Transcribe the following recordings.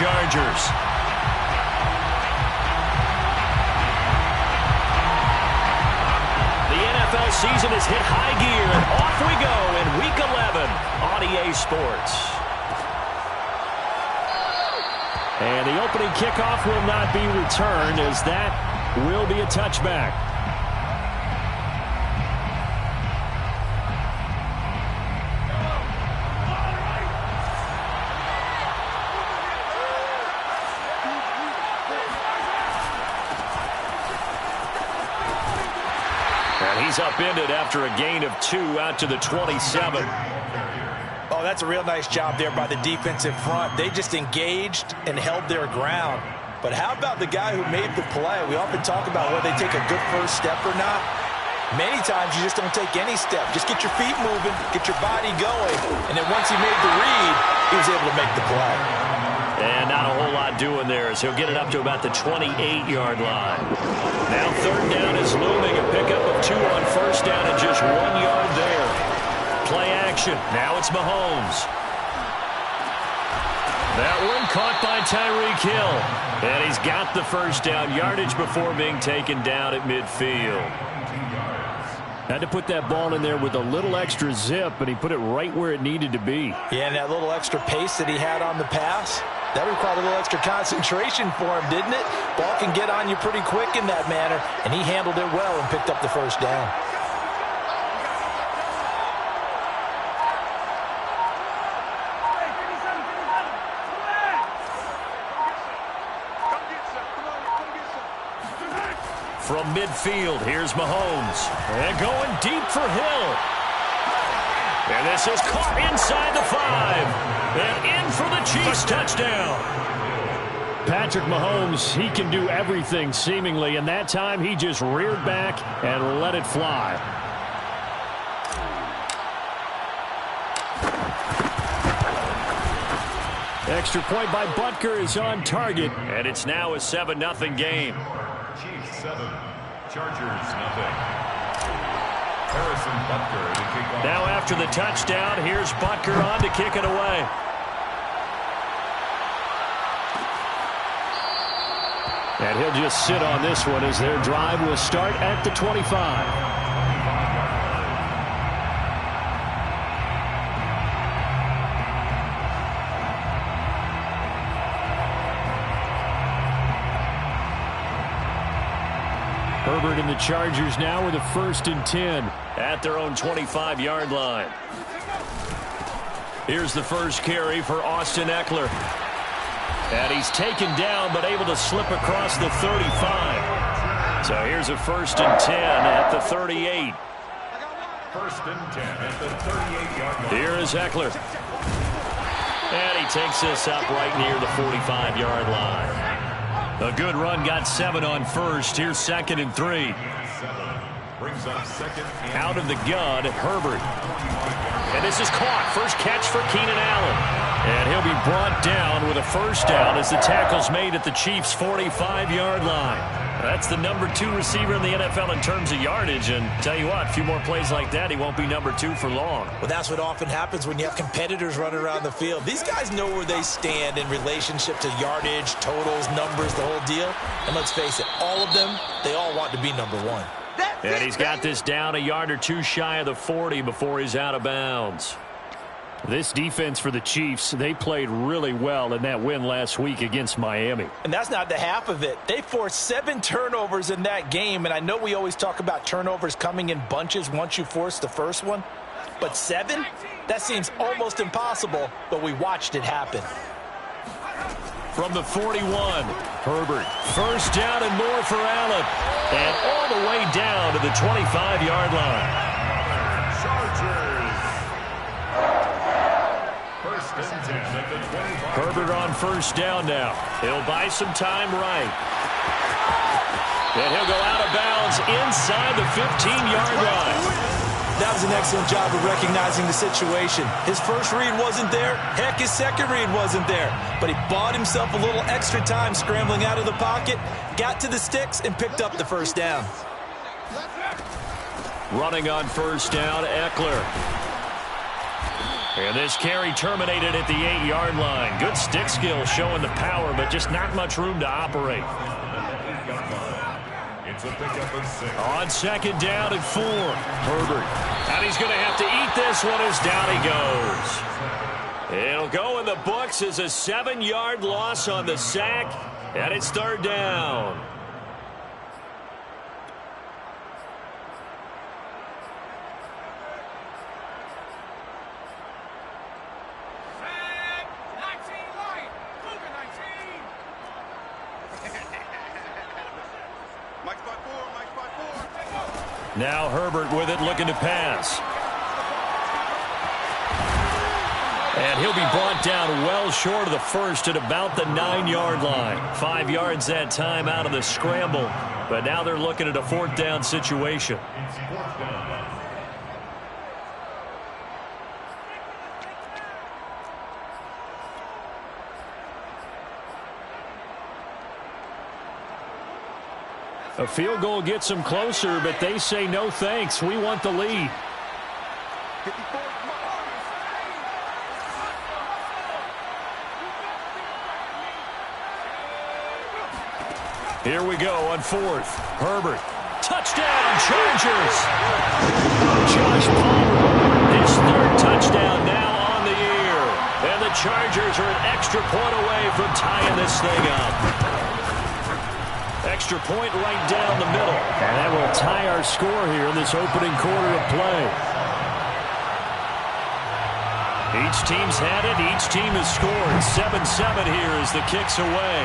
Chargers. The NFL season has hit high gear, and off we go in Week 11 on EA Sports. And the opening kickoff will not be returned, as that will be a touchback. And he's upended after a gain of 2 out to the 27. Oh, that's a real nice job there by the defensive front. They just engaged and held their ground. But how about the guy who made the play? We often talk about whether they take a good first step or not. Many times you just don't take any step. Just get your feet moving, get your body going. And then once he made the read, he was able to make the play. And not a whole lot doing there, as he'll get it up to about the 28-yard line. Now third down is looming. A pickup of 2 on first down and just 1 yard there. Play action. Now it's Mahomes. That one caught by Tyreek Hill. And he's got the first down yardage before being taken down at midfield. Had to put that ball in there with a little extra zip, but he put it right where it needed to be. Yeah, and that little extra pace that he had on the pass, that required a little extra concentration for him, didn't it? Ball can get on you pretty quick in that manner, and he handled it well and picked up the first down. From midfield, here's Mahomes. And going deep for Hill. And this is caught inside the 5. And in for the Chiefs touchdown. Patrick Mahomes, he can do everything seemingly, and that time he just reared back and let it fly. Extra point by Butker is on target, and it's now a 7-0 game. Chiefs 7, Chargers 0. Harrison Butker to kick off. Now after the touchdown, here's Butker on to kick it away. And he'll just sit on this one as their drive will start at the 25. Herbert and the Chargers now with a 1st and 10 at their own 25-yard line. Here's the first carry for Austin Eckler. And he's taken down but able to slip across the 35. So here's a 1st and 10 at the 38. 1st and 10 at the 38-yard line. Here is Eckler. And he takes this up right near the 45-yard line. A good run, got 7 on first. Here's 2nd and 3. 7 brings up 2nd. Out of the gun, Herbert. And this is caught. First catch for Keenan Allen. And he'll be brought down with a first down as the tackle's made at the Chiefs' 45-yard line. That's the number 2 receiver in the NFL in terms of yardage. And tell you what, a few more plays like that, he won't be number 2 for long. Well, that's what often happens when you have competitors running around the field. These guys know where they stand in relationship to yardage, totals, numbers, the whole deal. And let's face it, all of them, they all want to be number 1. And he's got this down a yard or 2 shy of the 40 before he's out of bounds. This defense for the Chiefs, they played really well in that win last week against Miami. And that's not the half of it. They forced 7 turnovers in that game, and I know we always talk about turnovers coming in bunches once you force the first one. But 7? That seems almost impossible, but we watched it happen. From the 41, Herbert. First down and more for Allen. And all the way down to the 25-yard line. Chargers. 1st and 10 at the 25. Herbert on first down now. He'll buy some time right. And he'll go out of bounds inside the 15-yard line. That was an excellent job of recognizing the situation. His first read wasn't there. Heck, his second read wasn't there. But he bought himself a little extra time scrambling out of the pocket, got to the sticks, and picked up the first down. Running on first down, Eckler. And this carry terminated at the 8-yard line. Good stick skill showing the power, but just not much room to operate. It's a pickup of 6. On second down and 4. Herbert. And he's going to have to eat this one as down he goes. It'll go in the books as a 7-yard loss on the sack. And it's third down. Now Herbert with it, looking to pass. And he'll be brought down well short of the first at about the 9-yard line. 5 yards that time out of the scramble. But now they're looking at a 4th down situation. A field goal gets them closer, but they say no thanks. We want the lead. Here we go on 4th. Herbert. Touchdown, Chargers. Josh Palmer, his 3rd touchdown now on the year. And the Chargers are an extra point away from tying this thing up. Extra point right down the middle. And that will tie our score here in this opening quarter of play. Each team's had it. Each team has scored. 7-7 here as the kick's away.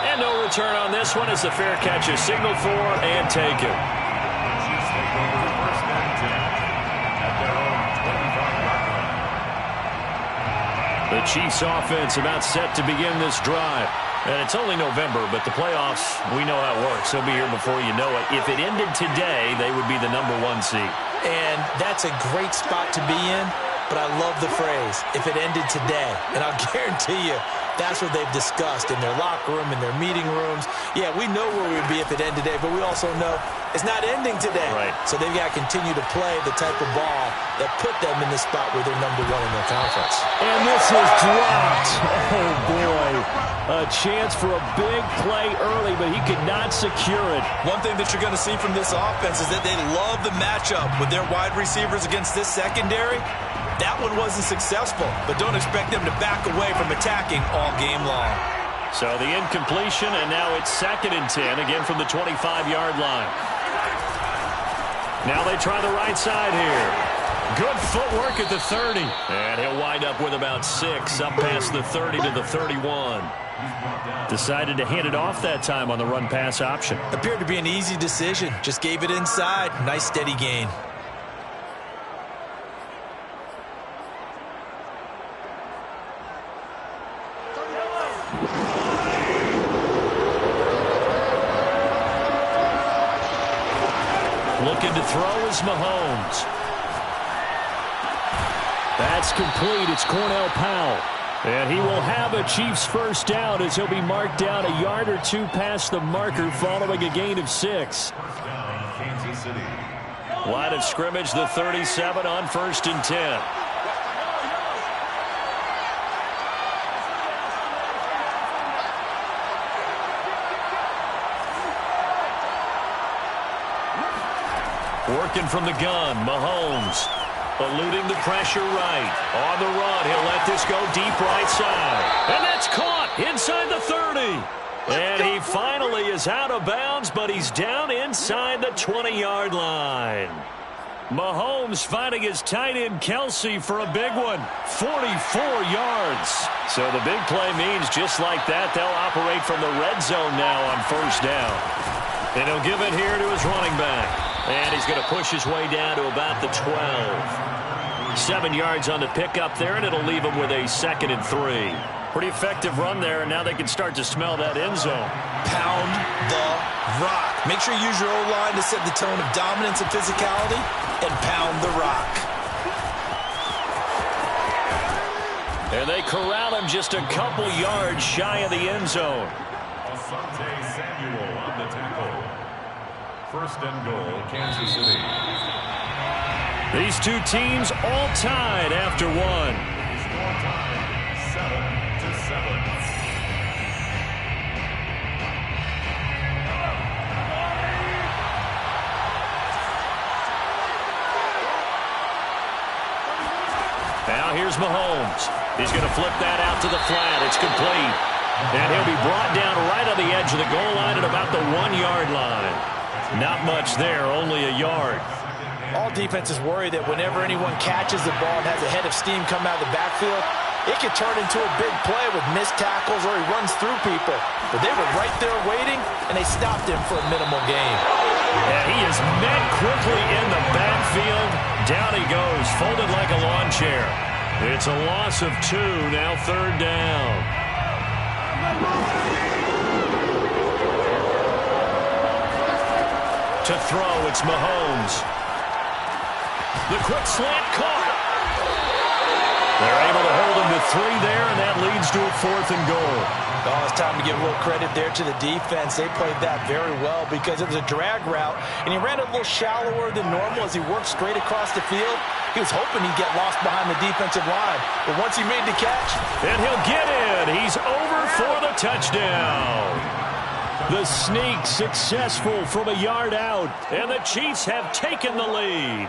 And no return on this one as the fair catch is signaled for and taken. The Chiefs offense about set to begin this drive. And it's only November, but the playoffs, we know how it works. They'll be here before you know it. If it ended today, they would be the #1 seed. And that's a great spot to be in, but I love the phrase, if it ended today. And I'll guarantee you, that's what they've discussed in their locker room, in their meeting rooms. Yeah, we know where we would be if it ended today, but we also know it's not ending today. Right. So they've got to continue to play the type of ball that put them in the spot where they're #1 in their conference. And this is dropped. Oh, boy. A chance for a big play early, but he could not secure it. One thing that you're going to see from this offense is that they love the matchup with their wide receivers against this secondary. That one wasn't successful, but don't expect them to back away from attacking all game long. So the incompletion, and now it's 2nd and 10, again from the 25-yard line. Now they try the right side here. Good footwork at the 30. And he'll wind up with about 6, up past the 30 to the 31. Decided to hand it off that time on the run-pass option. Appeared to be an easy decision. Just gave it inside. Nice steady gain. Looking to throw is Mahomes. That's complete. It's Cornell Powell. And he will have a Chiefs first down as he'll be marked down a yard or 2 past the marker following a gain of 6. Kansas City. Line of scrimmage, the 37 on 1st and 10. Working from the gun, Mahomes. Eluding the pressure right. On the run, he'll let this go deep right side. And that's caught inside the 30. And he finally is out of bounds, but he's down inside the 20-yard line. Mahomes finding his tight end Kelsey for a big one. 44 yards. So the big play means just like that, they'll operate from the red zone now on 1st down. And he'll give it here to his running back. And he's going to push his way down to about the 12. 7 yards on the pickup there, and it'll leave him with a 2nd and 3. Pretty effective run there, and now they can start to smell that end zone. Pound the rock. Make sure you use your O-line to set the tone of dominance and physicality, and pound the rock. And they corral him just a couple yards shy of the end zone. Asante Samuel on the tackle. 1st and goal, Kansas City. These two teams all tied after one. Score time, 7-7. Now here's Mahomes. He's going to flip that out to the flat. It's complete. And he'll be brought down right on the edge of the goal line at about the 1-yard line. Not much there, only a yard. All defenses worry that whenever anyone catches the ball and has a head of steam come out of the backfield, it can turn into a big play with missed tackles or he runs through people. But they were right there waiting, and they stopped him for a minimal gain. And he is met quickly in the backfield. Down he goes, folded like a lawn chair. It's a loss of 2, now 3rd down. To throw, it's Mahomes. The quick slant caught. They're able to hold him to 3 there, and that leads to a 4th and goal. Oh, it's time to give a little credit there to the defense. They played that very well because it was a drag route, and he ran a little shallower than normal as he worked straight across the field. He was hoping he'd get lost behind the defensive line, but once he made the catch, and he'll get in. He's over for the touchdown. The sneak successful from a yard out, and the Chiefs have taken the lead.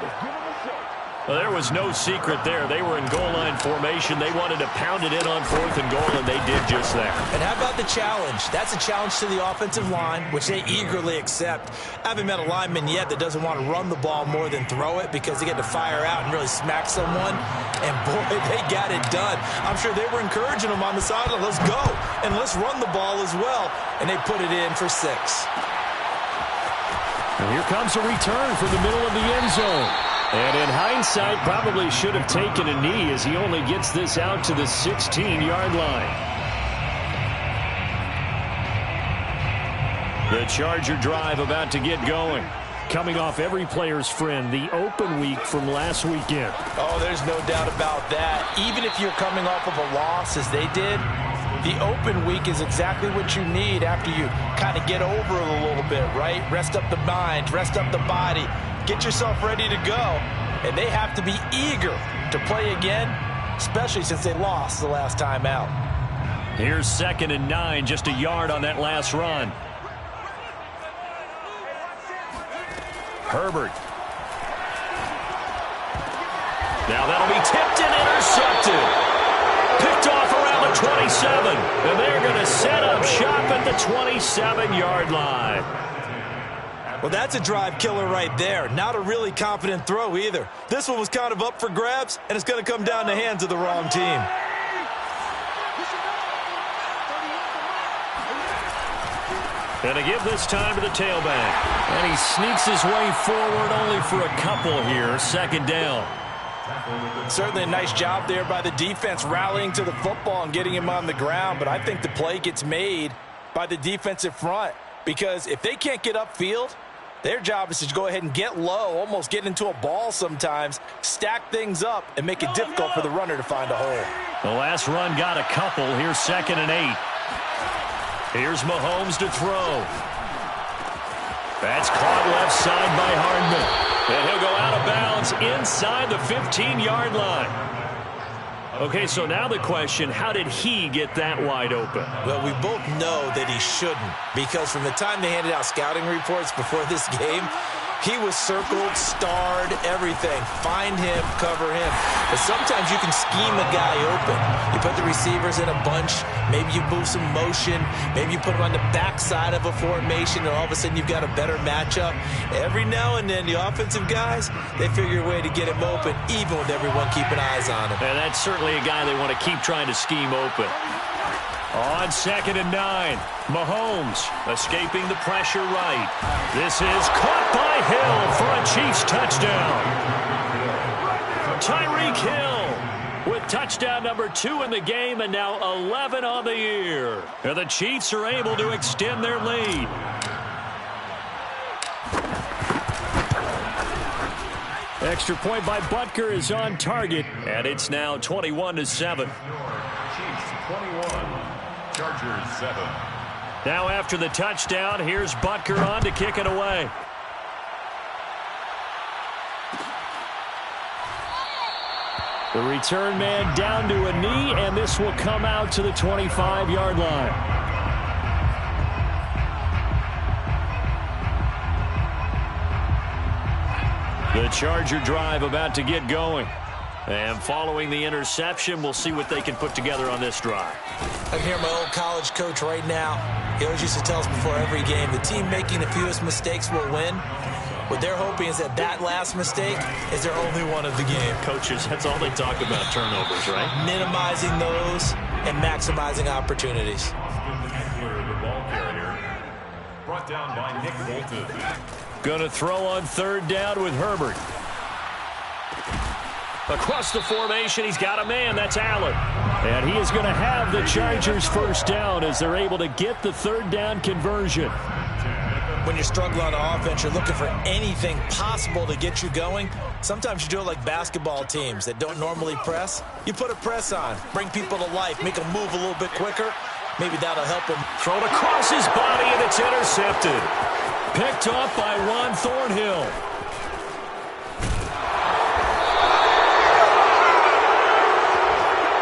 Well, there was no secret there. They were in goal line formation. They wanted to pound it in on 4th and goal, and they did just that. And how about the challenge? That's a challenge to the offensive line, which they eagerly accept. I haven't met a lineman yet that doesn't want to run the ball more than throw it because they get to fire out and really smack someone. And, boy, they got it done. I'm sure they were encouraging them on the sideline. Let's go, and let's run the ball as well. And they put it in for 6. And here comes a return from the middle of the end zone. And in hindsight, probably should have taken a knee as he only gets this out to the 16-yard line. The Charger drive about to get going. Coming off every player's friend, the open week from last weekend. Oh, there's no doubt about that. Even if you're coming off of a loss as they did, the open week is exactly what you need after you kind of get over it a little bit, right? Rest up the mind, rest up the body. Get yourself ready to go. And they have to be eager to play again, especially since they lost the last time out. Here's 2nd and 9, just a yard on that last run. Herbert. Now that'll be tipped and intercepted. Picked off around the 27. And they're going to set up shop at the 27-yard line. Well, that's a drive killer right there. Not a really confident throw either. This one was kind of up for grabs, and it's going to come down the hands of the wrong team. And to give this time to the tailback. And he sneaks his way forward only for a couple here. 2nd down. Certainly a nice job there by the defense rallying to the football and getting him on the ground. But I think the play gets made by the defensive front. Because if they can't get upfield, their job is to go ahead and get low, almost get into a ball sometimes, stack things up, and make it difficult for the runner to find a hole. The last run got a couple. Here's 2nd and 8. Here's Mahomes to throw. That's caught left side by Hardman. And he'll go out of bounds inside the 15-yard line. Okay, so now the question, how did he get that wide open? Well, we both know that he shouldn't, because from the time they handed out scouting reports before this game, he was circled, starred, everything. Find him, cover him. But sometimes you can scheme a guy open. You put the receivers in a bunch. Maybe you move some motion. Maybe you put them on the backside of a formation, and all of a sudden you've got a better matchup. Every now and then, the offensive guys, they figure a way to get him open, even with everyone keeping eyes on him. And that's certainly a guy they want to keep trying to scheme open. On 2nd and 9, Mahomes escaping the pressure right. This is caught by Hill for a Chiefs touchdown. Tyreek Hill with touchdown number 2 in the game and now 11 on the year. And the Chiefs are able to extend their lead. Extra point by Butker is on target, and it's now 21-7. Chiefs 21. Chargers 7. Now after the touchdown, here's Butker on to kick it away. The return man down to a knee, and this will come out to the 25-yard line. The Charger drive about to get going. And following the interception, we'll see what they can put together on this drive. I can hear my old college coach right now. He always used to tell us before every game, the team making the fewest mistakes will win. What they're hoping is that that last mistake is their only one of the game. Coaches, that's all they talk about, turnovers, right? Minimizing those and maximizing opportunities. The ball carrier, brought down by Nick Bolton. Going to throw on third down with Herbert. Across the formation, he's got a man. That's Allen. And he is going to have the Chargers first down as they're able to get the third down conversion. When you struggle on offense, you're looking for anything possible to get you going. Sometimes you do it like basketball teams that don't normally press. You put a press on, bring people to life, make them move a little bit quicker. Maybe that'll help him. Thrown across his body, and it's intercepted. Picked off by Juan Thornhill.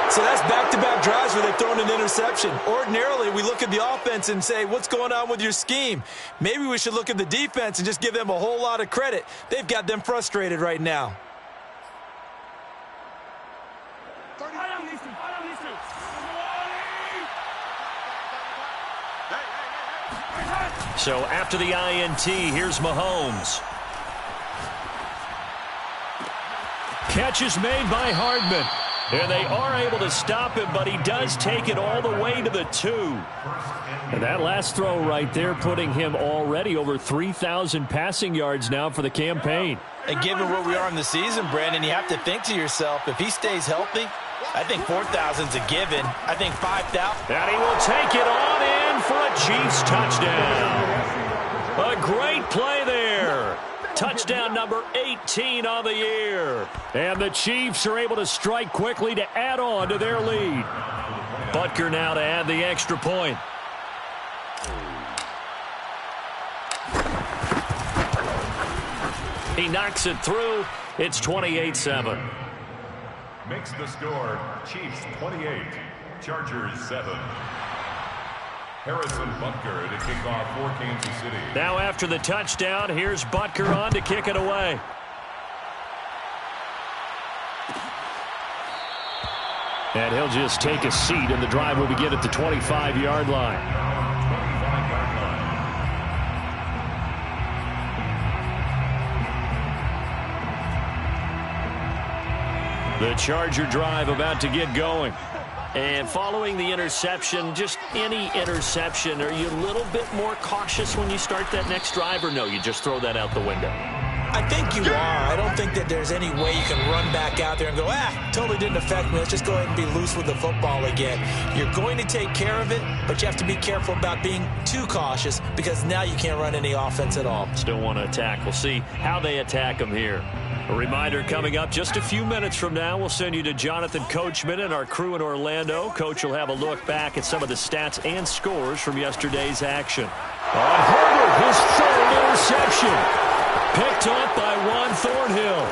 So that's back-to-back drives where they've thrown an interception. Ordinarily, we look at the offense and say, what's going on with your scheme? Maybe we should look at the defense and just give them a whole lot of credit. They've got them frustrated right now. So after the INT, here's Mahomes. Catch is made by Hardman. And they are able to stop him, but he does take it all the way to the 2. And that last throw right there putting him already over 3,000 passing yards now for the campaign. And given where we are in the season, Brandon, you have to think to yourself, if he stays healthy, I think 4,000's a given. I think 5,000. And he will take it on in for a Chiefs touchdown. A great play there. Touchdown number 18 on the year. And the Chiefs are able to strike quickly to add on to their lead. Butker now to add the extra point. He knocks it through. It's 28-7. Makes the score Chiefs 28, Chargers 7. Harrison Butker to kick off for Kansas City. Now after the touchdown, here's Butker on to kick it away. And he'll just take a seat, and the drive will begin at the 25-yard line. The Charger drive about to get going. And following the interception, just any interception, are you a little bit more cautious when you start that next drive, or no, you just throw that out the window? I think you are. I don't think that there's any way you can run back out there and go, totally didn't affect me. Let's just go ahead and be loose with the football again. You're going to take care of it, but you have to be careful about being too cautious because now you can't run any offense at all. Still want to attack. We'll see how they attack them here. A reminder coming up just a few minutes from now, we'll send you to Jonathan Coachman and our crew in Orlando. Coach will have a look back at some of the stats and scores from yesterday's action. On Herbert, his third interception. Picked up by Juan Thornhill.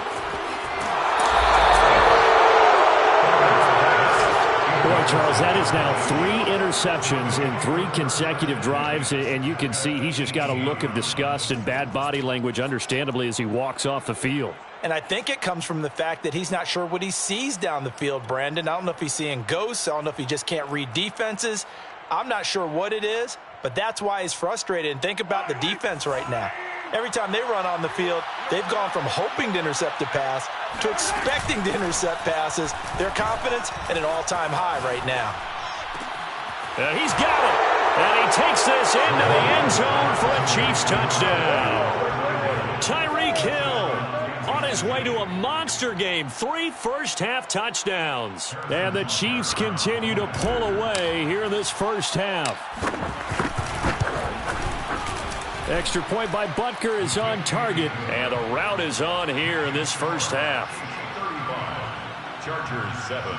Boy, Charles, that is now 3 interceptions in 3 consecutive drives, and you can see he's just got a look of disgust and bad body language, understandably, as he walks off the field. And I think it comes from the fact that he's not sure what he sees down the field, Brandon. I don't know if he's seeing ghosts. I don't know if he just can't read defenses. I'm not sure what it is, but that's why he's frustrated. And think about the defense right now. Every time they run on the field, they've gone from hoping to intercept a pass to expecting to intercept passes. Their confidence at an all-time high right now. He's got it. And he takes this into the end zone for a Chiefs touchdown. Tyreek Hill on his way to a monster game. 3 first-half touchdowns. And the Chiefs continue to pull away here in this first half. Extra point by Butker is on target. And the route is on here in this first half. 35, Chargers 7.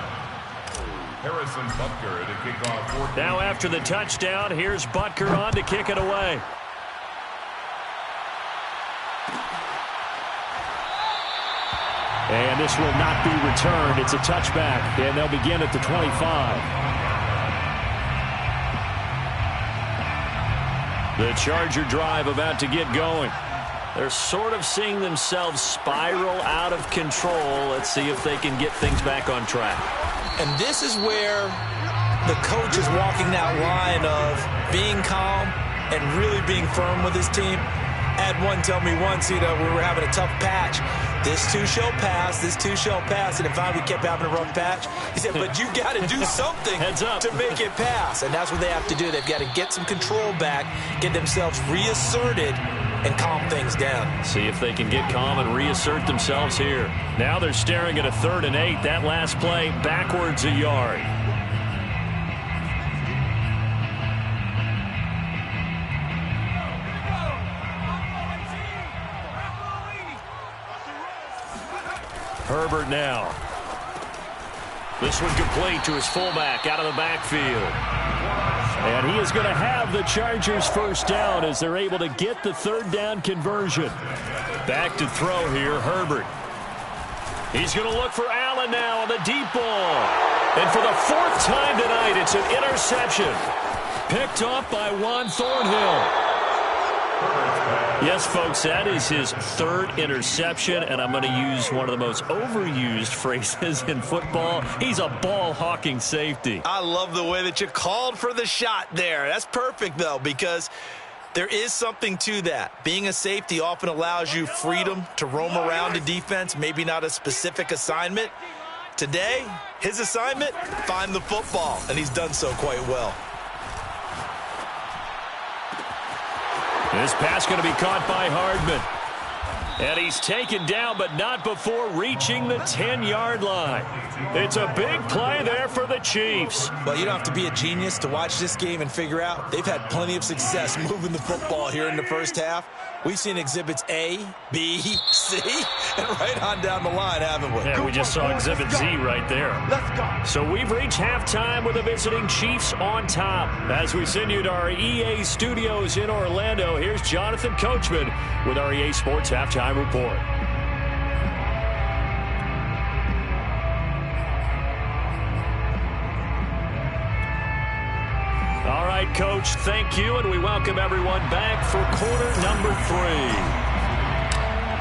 Harrison Butker to kick off 14. Now after the touchdown, here's Butker on to kick it away. And this will not be returned. It's a touchback, and they'll begin at the 25. The Charger drive about to get going. They're sort of seeing themselves spiral out of control. Let's see if they can get things back on track. And this is where the coach is walking that line of being calm and really being firm with his team. I had one tell me once, we were having a tough patch. This too shall pass, this too shall pass. And if we kept having a rough patch, he said, but you got to do something to make it pass. And that's what they have to do. They've got to get some control back, get themselves reasserted, and calm things down. See if they can get calm and reassert themselves here. Now they're staring at a 3rd and 8. That last play, backwards a yard. Herbert now. This one complete to his fullback out of the backfield. And he is going to have the Chargers first down as they're able to get the 3rd down conversion. Back to throw here, Herbert. He's going to look for Allen now on the deep ball. And for the 4th time tonight, it's an interception. Picked off by Juan Thornhill. Yes, folks, that is his 3rd interception, and I'm going to use one of the most overused phrases in football. He's a ball-hawking safety. I love the way that you called for the shot there. That's perfect, though, because there is something to that. Being a safety often allows you freedom to roam around the defense, maybe not a specific assignment. Today, his assignment, find the football, and he's done so quite well. This pass going to be caught by Hardman. And he's taken down, but not before reaching the 10-yard line. It's a big play there for the Chiefs. Well, you don't have to be a genius to watch this game and figure out they've had plenty of success moving the football here in the first half. We've seen exhibits A, B, C, and right on down the line, haven't we? Yeah, we just saw exhibit Z right there. Let's go. So we've reached halftime with the visiting Chiefs on top. As we send you to our EA studios in Orlando, here's Jonathan Coachman with our EA Sports Halftime Report. All right, Coach, thank you, and we welcome everyone back for quarter number 3.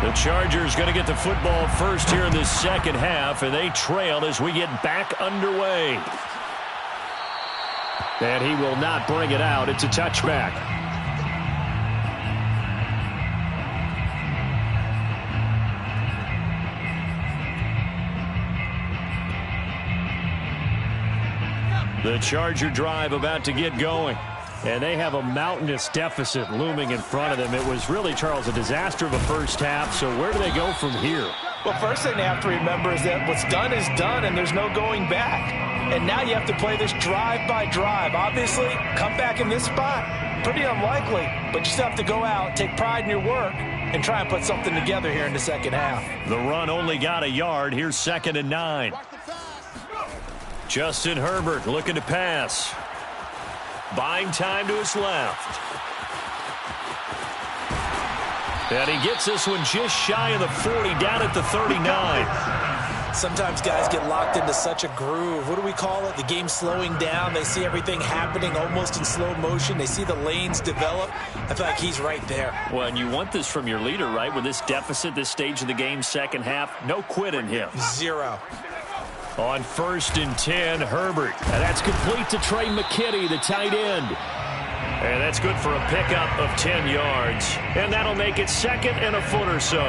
The Chargers going to get the football first here in this second half, and they trail as we get back underway. And he will not bring it out. It's a touchback. The Charger drive about to get going. And they have a mountainous deficit looming in front of them. It was really, Charles, a disaster of a first half. So where do they go from here? Well, first thing they have to remember is that what's done is done, and there's no going back. And now you have to play this drive by drive. Obviously, come back in this spot, pretty unlikely. But you still have to go out, take pride in your work, and try and put something together here in the second half. The run only got a yard. Here's 2nd and 9. Justin Herbert looking to pass. Buying time to his left. And he gets this one just shy of the 40, down at the 39. Sometimes guys get locked into such a groove. What do we call it? The game slowing down. They see everything happening almost in slow motion. They see the lanes develop. I feel like he's right there. Well, and you want this from your leader, right? With this deficit, this stage of the game, second half, no quit in him. 0. On 1st and 10, Herbert. And that's complete to Trey McKitty, the tight end. And that's good for a pickup of 10 yards. And that'll make it 2nd and a foot or so.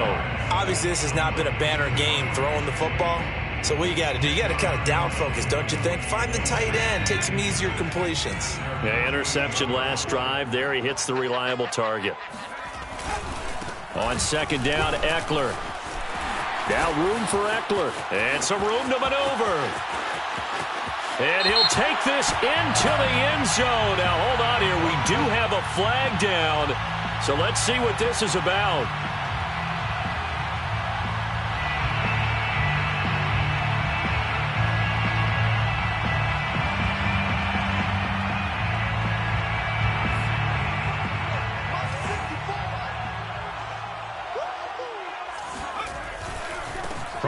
Obviously, this has not been a banner game throwing the football. So what you got to do, you got to kind of down focus, don't you think? Find the tight end, take some easier completions. Yeah, interception last drive. There he hits the reliable target. On 2nd down, Eckler. Now room for Eckler. And some room to maneuver. And he'll take this into the end zone. Now, hold on here. We do have a flag down. So let's see what this is about.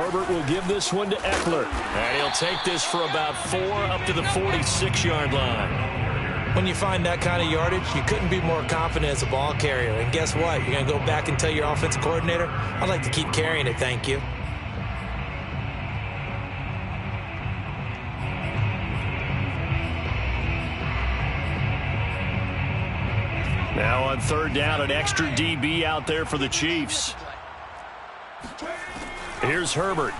Herbert will give this one to Eckler. And he'll take this for about 4 up to the 46-yard line. When you find that kind of yardage, you couldn't be more confident as a ball carrier. And guess what? You're going to go back and tell your offensive coordinator, I'd like to keep carrying it, thank you. Now on third down, an extra DB out there for the Chiefs. Here's Herbert.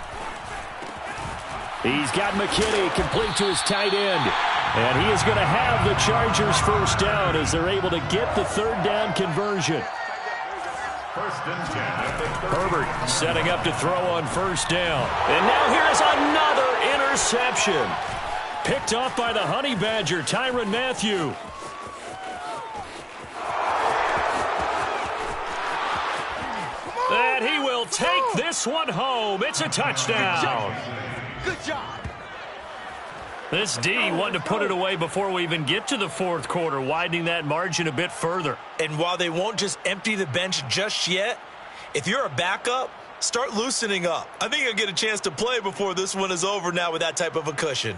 He's got McKinney complete to his tight end. And he is going to have the Chargers first down as they're able to get the third down conversion. Herbert setting up to throw on first down. And now here's another interception. Picked off by the Honey Badger, Tyrann Mathieu. And he will take this one home. It's a touchdown. Good job. This D wanted to put it away before we even get to the fourth quarter, widening that margin a bit further. And while they won't just empty the bench just yet, if you're a backup, start loosening up. I think you'll get a chance to play before this one is over now with that type of a cushion.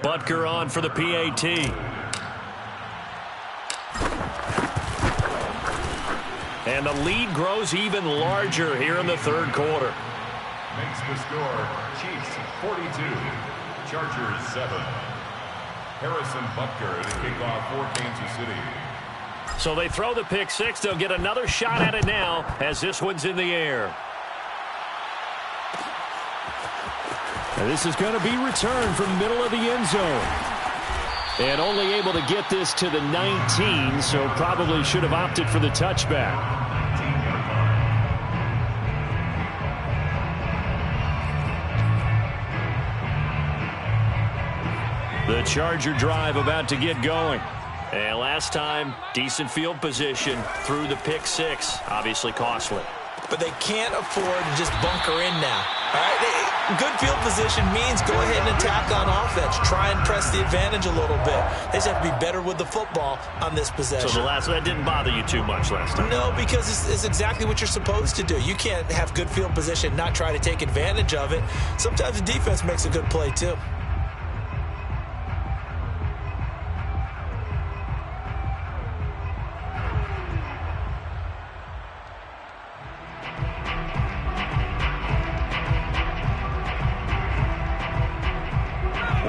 Butker on for the PAT. And the lead grows even larger here in the third quarter. Makes the score Chiefs 42, Chargers 7. Harrison Butker to kick off for Kansas City. So they throw the pick six. They'll get another shot at it now as this one's in the air. And this is going to be returned from the middle of the end zone. And only able to get this to the 19, so probably should have opted for the touchback. The Charger drive about to get going. And last time, decent field position through the pick six. Obviously costly. But they can't afford to just bunker in now. All right, good field position means go ahead and attack on offense. Try and press the advantage a little bit. They just have to be better with the football on this possession. So that didn't bother you too much last time? No, because it's exactly what you're supposed to do. You can't have good field position, not try to take advantage of it. Sometimes the defense makes a good play too.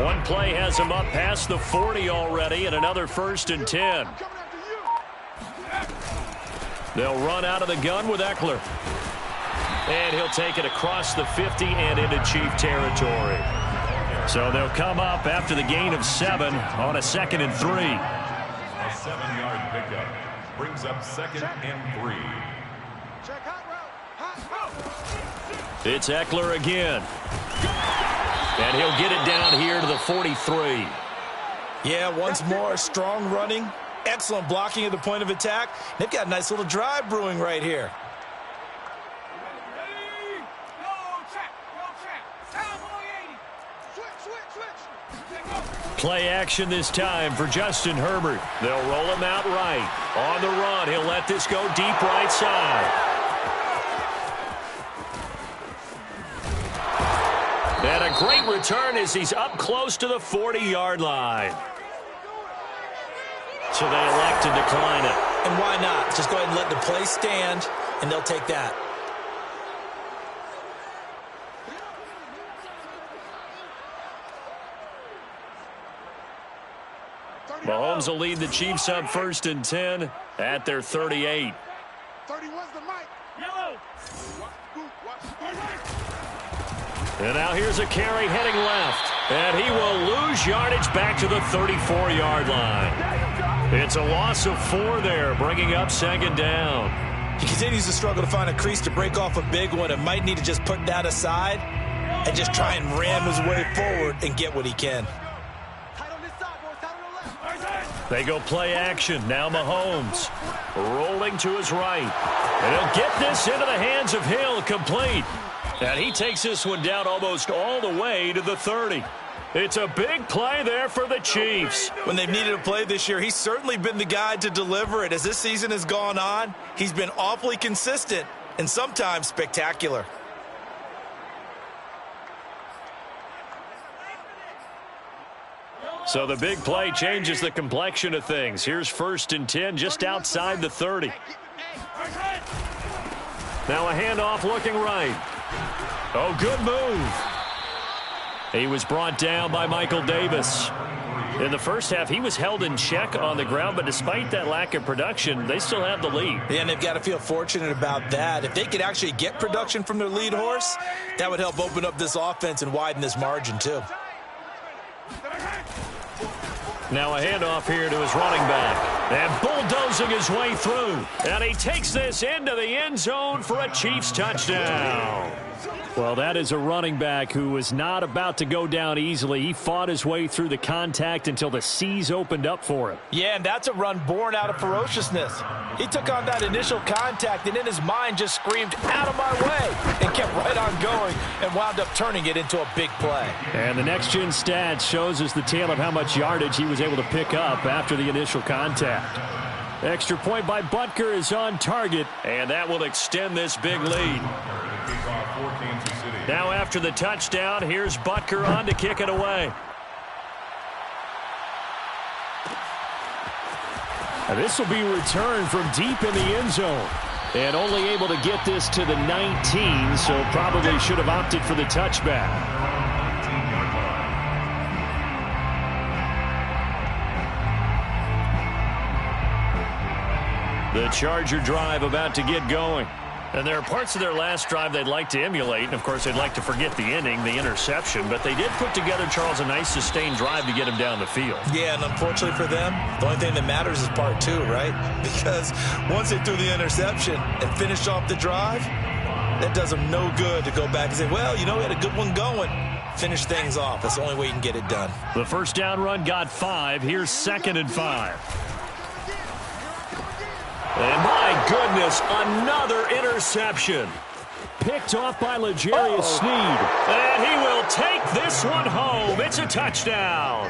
One play has him up past the 40 already, and another 1st and 10. They'll run out of the gun with Eckler. And he'll take it across the 50 and into Chief territory. So they'll come up after the gain of 7 on a 2nd and 3. A 7-yard pickup brings up 2nd and 3. It's Eckler again. And he'll get it down here to the 43. Yeah, once more, strong running, excellent blocking at the point of attack. They've got a nice little drive brewing right here. Play action this time for Justin Herbert. They'll roll him out right. On the run, he'll let this go deep right side. And a great return as he's up close to the 40-yard line. So they elect to decline it. And why not? Just go ahead and let the play stand, and they'll take that. Mahomes will lead the Chiefs up 1st and 10 at their 38. 31's the mic. Yellow. And now here's a carry heading left. And he will lose yardage back to the 34-yard line. It's a loss of 4 there, bringing up 2nd down. He continues to struggle to find a crease to break off a big one and might need to just put that aside and just try and ram his way forward and get what he can. They go play action. Now Mahomes rolling to his right. And he'll get this into the hands of Hill, complete. And he takes this one down almost all the way to the 30. It's a big play there for the Chiefs. When they've needed a play this year, he's certainly been the guy to deliver it. As this season has gone on, he's been awfully consistent and sometimes spectacular. So the big play changes the complexion of things. Here's 1st and 10 just outside the 30. Now a handoff looking right. Oh, good move. He was brought down by Michael Davis. In the first half, he was held in check on the ground, but despite that lack of production, they still have the lead. Yeah, and they've got to feel fortunate about that. If they could actually get production from their lead horse, that would help open up this offense and widen this margin, too. Now a handoff here to his running back. And bulldozing his way through. And he takes this into the end zone for a Chiefs touchdown. Well, that is a running back who was not about to go down easily. He fought his way through the contact until the seas opened up for him. Yeah, and that's a run born out of ferociousness. He took on that initial contact and in his mind just screamed, "Out of my way," and kept right on going and wound up turning it into a big play. And the next-gen stats shows us the tale of how much yardage he was able to pick up after the initial contact. Extra point by Butker is on target, and that will extend this big lead. Now after the touchdown, here's Butker on to kick it away. And this will be returned from deep in the end zone. And only able to get this to the 19, so probably should have opted for the touchback. The Charger drive about to get going. And there are parts of their last drive they'd like to emulate. And, of course, they'd like to forget the inning, the interception. But they did put together, Charles, a nice sustained drive to get him down the field. Yeah, and unfortunately for them, the only thing that matters is part 2, right? Because once they threw the interception and finished off the drive, that does them no good to go back and say, well, you know, we had a good one going. Finish things off. That's the only way you can get it done. The first down run got 5. Here's 2nd and 5. And my goodness, another interception. Picked off by L'Jarius Sneed. And he will take this one home. It's a touchdown.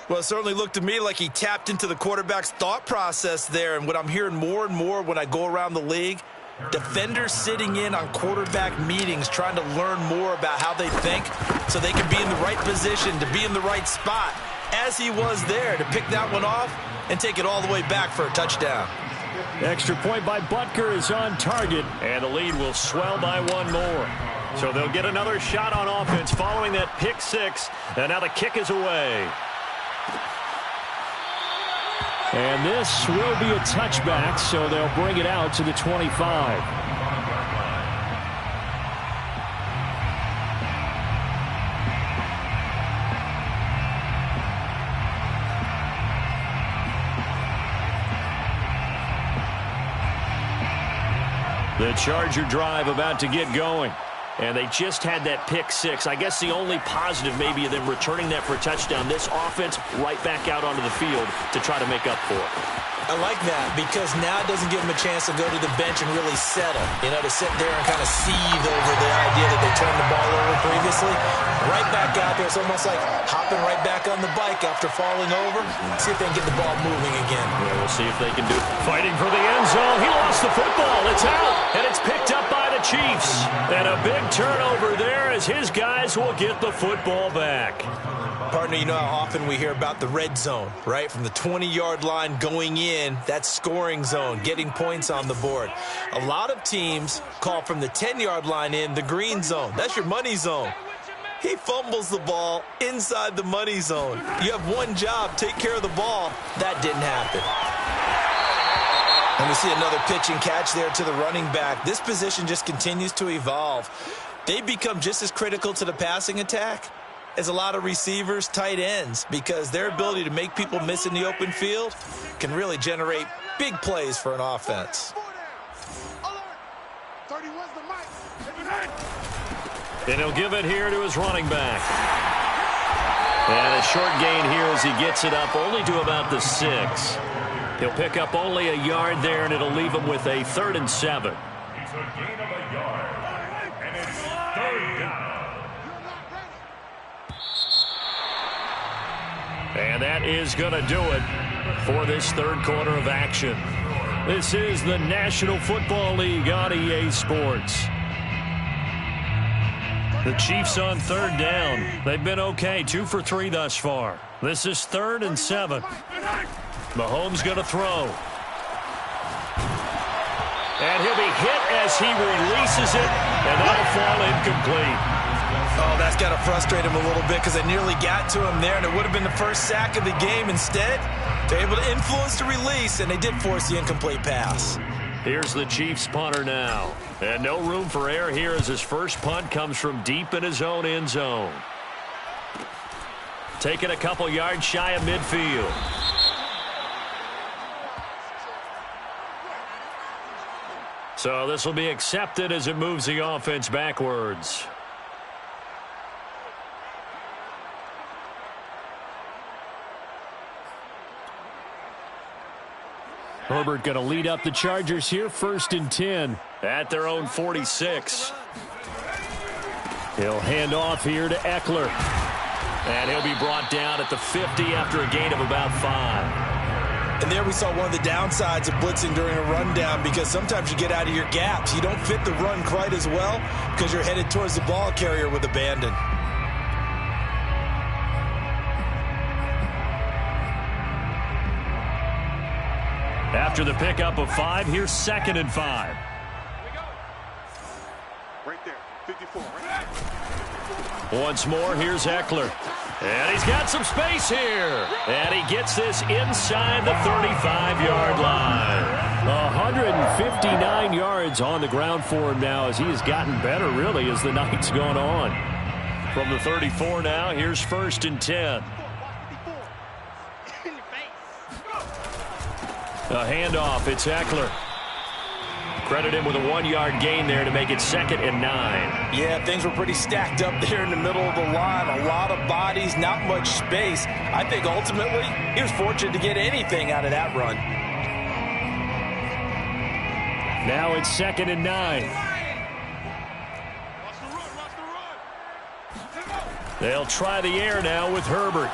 Well, it certainly looked to me like he tapped into the quarterback's thought process there. And what I'm hearing more and more when I go around the league, defenders sitting in on quarterback meetings trying to learn more about how they think so they can be in the right position, to be in the right spot, as he was there, to pick that one off and take it all the way back for a touchdown. Extra point by Butker is on target, and the lead will swell by one more. So they'll get another shot on offense following that pick 6, and now the kick is away. And this will be a touchback, so they'll bring it out to the 25. The Charger drive about to get going. And they just had that pick 6. I guess the only positive maybe of them returning that for a touchdown. This offense right back out onto the field to try to make up for it. I like that because now it doesn't give them a chance to go to the bench and really settle. You know, to sit there and kind of seethe over the idea that they turned the ball over previously. Right back out there. It's almost like hopping right back on the bike after falling over. See if they can get the ball moving again. Yeah, we'll see if they can do it. Fighting for the end zone. He lost the football. It's out. And it's picked up by the Chiefs. And a big turnover there as his guys will get the football back. Partner, you know how often we hear about the red zone, right? From the 20-yard line going in, that scoring zone, getting points on the board. A lot of teams call from the 10-yard line in the green zone. That's your money zone. He fumbles the ball inside the money zone. You have one job, take care of the ball. That didn't happen. And we see another pitch and catch there to the running back. This position just continues to evolve. They become just as critical to the passing attack as a lot of receivers, tight ends, because their ability to make people miss in the open field can really generate big plays for an offense. And he'll give it here to his running back. And a short gain here as he gets it up only to about the 6. He'll pick up only a yard there, and it'll leave him with a 3rd and 7. It's a gain of a yard, and it's 3rd down. And that is going to do it for this third quarter of action. This is the National Football League on EA Sports. The Chiefs on third down. They've been okay, 2 for 3 thus far. This is 3rd and 7. Mahomes going to throw. And he'll be hit as he releases it, and that'll fall incomplete. Oh, that's got to frustrate him a little bit because they nearly got to him there, and it would have been the first sack of the game. Instead, they're able to influence the release, and they did force the incomplete pass. Here's the Chiefs punter now. And no room for error here as his first punt comes from deep in his own end zone. Taking a couple yards shy of midfield. So this will be accepted as it moves the offense backwards. Herbert going to lead up the Chargers here, 1st and 10. At their own 46. He'll hand off here to Eckler. And he'll be brought down at the 50 after a gain of about 5. And there we saw one of the downsides of blitzing during a rundown, because sometimes you get out of your gaps. You don't fit the run quite as well because you're headed towards the ball carrier with abandon. After the pickup of 5, here's 2nd and 5. Right there, 54. Once more, here's Eckler. And he's got some space here. And he gets this inside the 35-yard line. 159 yards on the ground for him now as he has gotten better, really, as the night's gone on. From the 34 now, here's 1st and 10. A handoff, it's Eckler. Credit him with a 1-yard gain there to make it 2nd and 9. Yeah, things were pretty stacked up there in the middle of the line. A lot of bodies, not much space. I think ultimately he was fortunate to get anything out of that run. Now it's 2nd and 9. They'll try the air now with Herbert.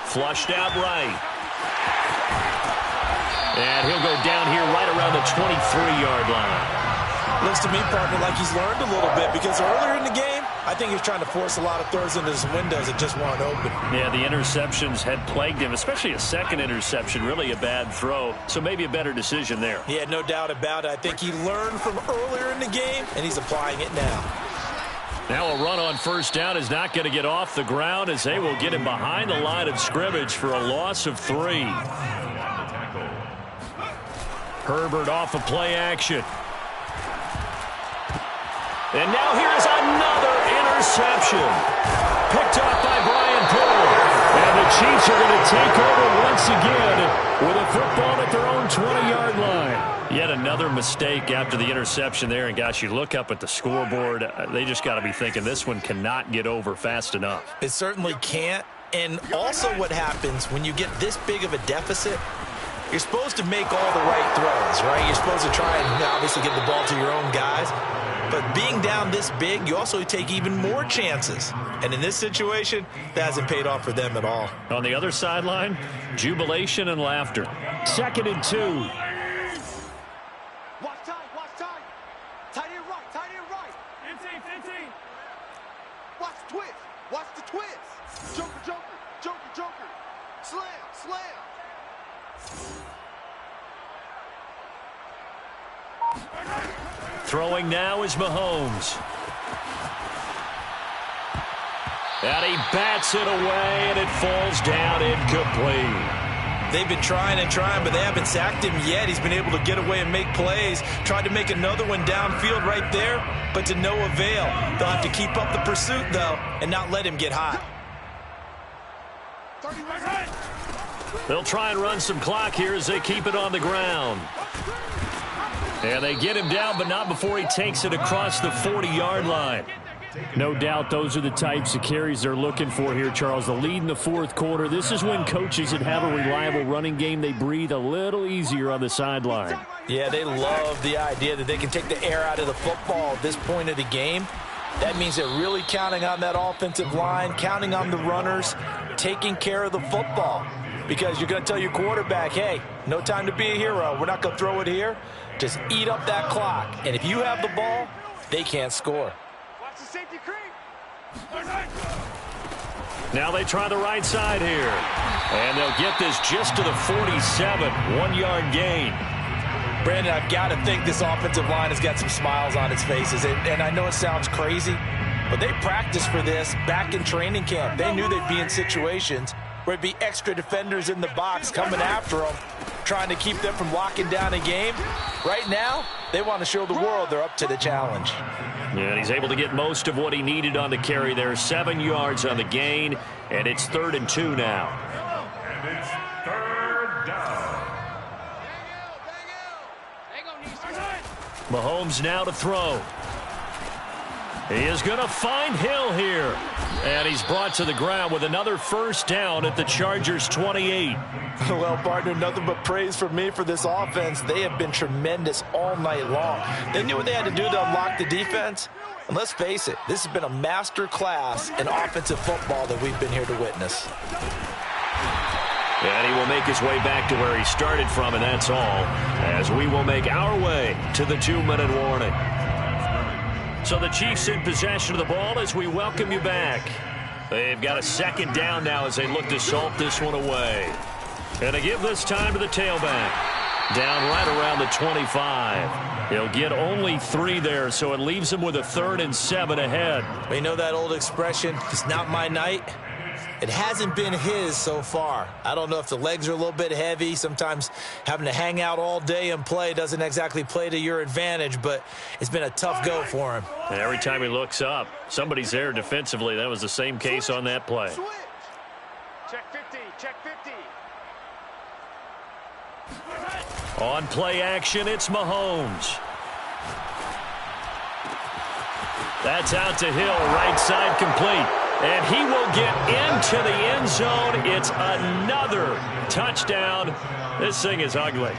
Flushed out right. And he'll go down here right around the 23-yard line. Looks to me, partner, like he's learned a little bit, because earlier in the game, I think he was trying to force a lot of throws into some windows that just weren't open. Yeah, the interceptions had plagued him, especially a second interception, really a bad throw. So maybe a better decision there. Yeah, no doubt about it. I think he learned from earlier in the game, and he's applying it now. Now a run on 1st down is not going to get off the ground as they will get him behind the line of scrimmage for a loss of 3. Herbert off of play action. And now here's another interception. Picked off by Brian Poole. And the Chiefs are going to take over once again with a football at their own 20-yard line. Yet another mistake after the interception there. And, gosh, you look up at the scoreboard, they just got to be thinking this one cannot get over fast enough. It certainly can't. And also what happens when you get this big of a deficit, you're supposed to make all the right throws, right? You're supposed to try and obviously get the ball to your own guys. But being down this big, you also take even more chances. And in this situation, that hasn't paid off for them at all. On the other sideline, jubilation and laughter. 2nd and 2. Watch time, watch time. Tight end right, tight end right. 15. Watch the twist, watch the twist. Joker, joker, joker, joker. Slam, slam. Throwing now is Mahomes. And he bats it away, and it falls down incomplete. They've been trying and trying, but they haven't sacked him yet. He's been able to get away and make plays. Tried to make another one downfield right there, but to no avail. They'll have to keep up the pursuit, though, and not let him get hot. They'll try and run some clock here as they keep it on the ground. And they get him down, but not before he takes it across the 40-yard line. No doubt those are the types of carries they're looking for here, Charles. The lead in the 4th quarter. This is when coaches that have a reliable running game, they breathe a little easier on the sideline. Yeah, they love the idea that they can take the air out of the football at this point of the game. That means they're really counting on that offensive line, counting on the runners, taking care of the football. Because you're going to tell your quarterback, hey, no time to be a hero. We're not going to throw it here. Just eat up that clock. And if you have the ball, they can't score. Watch the safety creep. Now they try the right side here. And they'll get this just to the 47. 1-yard gain. Brandon, I've got to think this offensive line has got some smiles on its faces. And I know it sounds crazy, but they practiced for this back in training camp. They knew they'd be in situations where it'd be extra defenders in the box coming after them, trying to keep them from locking down a game. Right now, they want to show the world they're up to the challenge. Yeah, and he's able to get most of what he needed on the carry there. 7 yards on the gain, and it's 3rd and 2 now. And it's 3rd down. Mahomes now to throw. He is going to find Hill here. And he's brought to the ground with another first down at the Chargers' 28. Well, partner, nothing but praise from me for this offense. They have been tremendous all night long. They knew what they had to do to unlock the defense. And let's face it, this has been a master class in offensive football that we've been here to witness. And he will make his way back to where he started from, and that's all, as we will make our way to the 2-minute warning. So the Chiefs in possession of the ball as we welcome you back. They've got a 2nd down now as they look to salt this one away. And they give this time to the tailback. Down right around the 25. He'll get only 3 there, so it leaves him with a 3rd and 7 ahead. You know that old expression, it's not my night? It hasn't been his so far. I don't know if the legs are a little bit heavy. Sometimes having to hang out all day and play doesn't exactly play to your advantage, but it's been a tough go for him. And every time he looks up, somebody's there defensively. That was the same case on that play. Check 50, check 50. On play action, it's Mahomes. That's out to Hill, right side complete. And he will get into the end zone. It's another touchdown. This thing is ugly.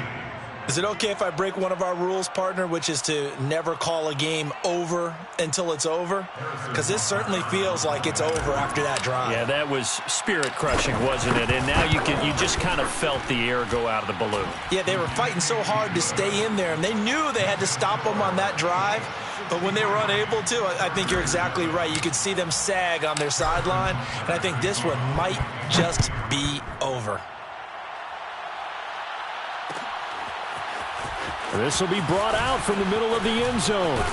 Is it okay if I break one of our rules, partner, which is to never call a game over until it's over? Because this certainly feels like it's over after that drive. Yeah, that was spirit-crushing, wasn't it? And now you just kind of felt the air go out of the balloon. Yeah, they were fighting so hard to stay in there, and they knew they had to stop them on that drive. But when they were unable to, I think you're exactly right. You could see them sag on their sideline, and I think this one might just be over. This will be brought out from the middle of the end zone.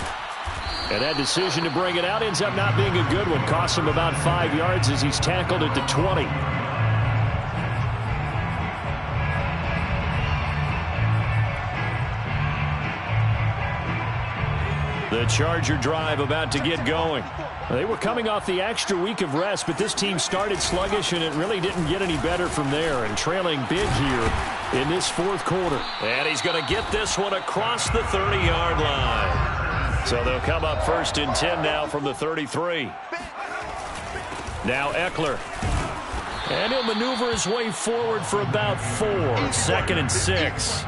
And that decision to bring it out ends up not being a good one. Costs him about 5 yards as he's tackled at the 20. The Charger drive about to get going. They were coming off the extra week of rest, but this team started sluggish, and it really didn't get any better from there. And trailing big here in this 4th quarter. And he's going to get this one across the 30-yard line. So they'll come up 1st and 10 now from the 33. Now Eckler. And he'll maneuver his way forward for about 4. 2nd and 6.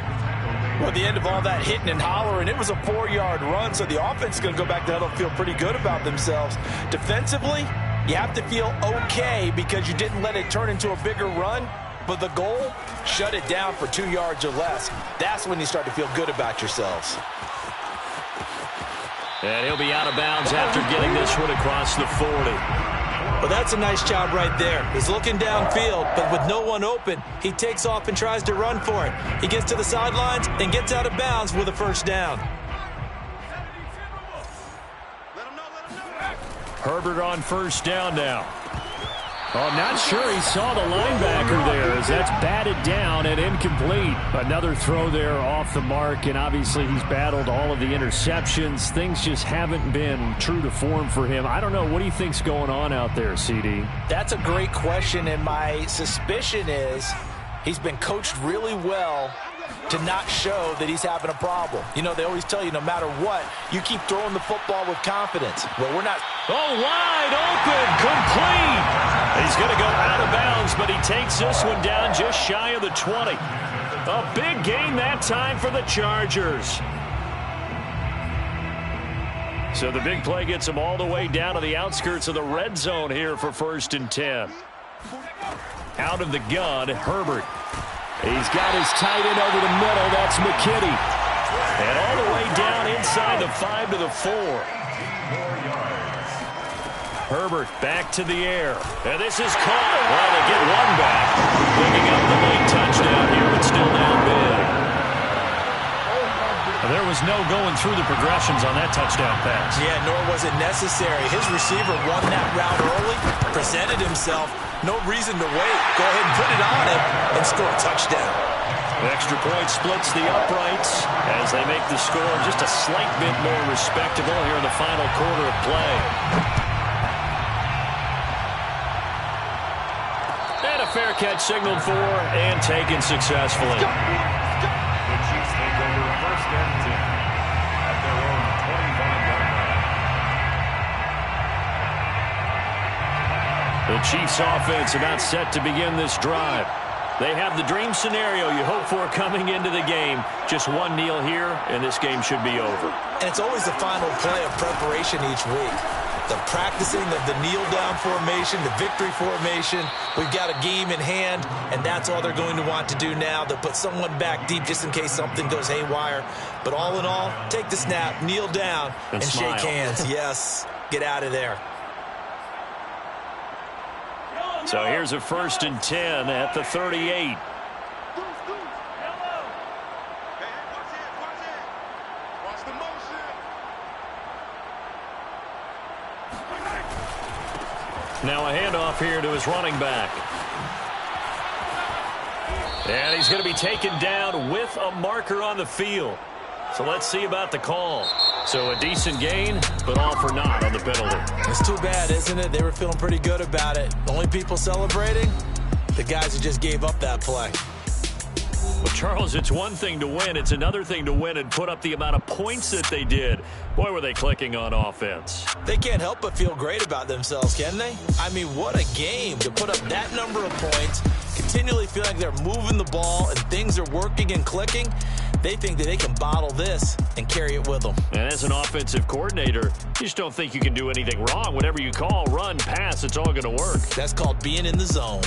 Well, at the end of all that hitting and hollering, it was a 4-yard run, so the offense is going to go back to huddle and feel pretty good about themselves. Defensively, you have to feel okay because you didn't let it turn into a bigger run, but the goal, shut it down for 2 yards or less. That's when you start to feel good about yourselves. And he'll be out of bounds after getting this one across the 40. Well, that's a nice job right there. He's looking downfield, but with no one open, he takes off and tries to run for it. He gets to the sidelines and gets out of bounds with a first down. Herbert on first down now. Oh, I'm not sure he saw the linebacker there as that's batted down and incomplete. Another throw there off the mark, and obviously he's battled all of the interceptions. Things just haven't been true to form for him. I don't know. What do you think's going on out there, CD? That's a great question, and my suspicion is he's been coached really well to not show that he's having a problem. You know, they always tell you no matter what, you keep throwing the football with confidence. Well, we're not. Oh, wide open, complete. He's going to go out of bounds, but he takes this one down just shy of the 20. A big gain that time for the Chargers. So the big play gets him all the way down to the outskirts of the red zone here for 1st and 10. Out of the gun, Herbert. He's got his tight end over the middle. That's McKinney. And all the way down inside the 5 to the 4. Herbert back to the air. And this is caught. Well, they get one back. Picking up the late touchdown here, but still down big. There was no going through the progressions on that touchdown pass. Yeah, nor was it necessary. His receiver won that route early, presented himself. No reason to wait. Go ahead and put it on him and score a touchdown. Extra point splits the uprights as they make the score just a slight bit more respectable here in the final quarter of play. And a fair catch signaled for and taken successfully. The Chiefs take over first and 10 at their own 25-yard line. The Chiefs offense about set to begin this drive. They have the dream scenario you hope for coming into the game. Just one kneel here, and this game should be over. And it's always the final play of preparation each week. The practicing of the kneel-down formation, the victory formation. We've got a game in hand, and that's all they're going to want to do now. They'll put someone back deep just in case something goes haywire. But all in all, take the snap, kneel down, and shake hands. Yes, get out of there. So here's a 1st and 10 at the 38. Now a handoff here to his running back. And he's going to be taken down with a marker on the field. So let's see about the call. So a decent gain, but all for naught on the penalty. It's too bad, isn't it? They were feeling pretty good about it. The only people celebrating, the guys who just gave up that play. Well, Charles, it's one thing to win. It's another thing to win and put up the amount of points that they did. Boy, were they clicking on offense. They can't help but feel great about themselves, can they? I mean, what a game to put up that number of points, continually feel like they're moving the ball and things are working and clicking. They think that they can bottle this and carry it with them. And as an offensive coordinator, you just don't think you can do anything wrong. Whatever you call, run, pass, it's all going to work. That's called being in the zone.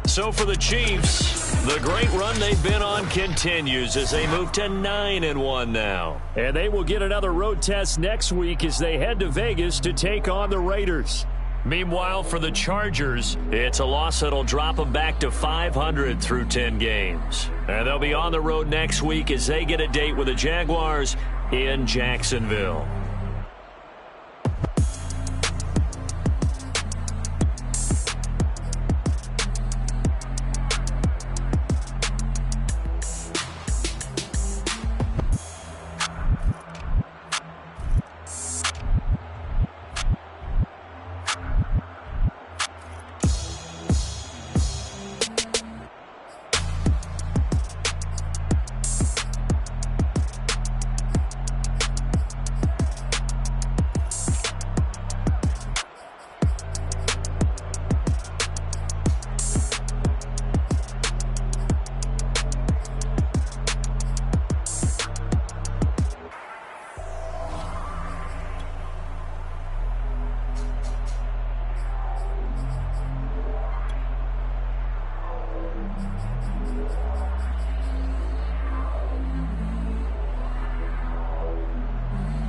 So for the Chiefs, the great run they've been on continues as they move to 9-1 now. And they will get another road test next week as they head to Vegas to take on the Raiders. Meanwhile, for the Chargers, it's a loss that'll drop them back to 500 through 10 games. And they'll be on the road next week as they get a date with the Jaguars in Jacksonville.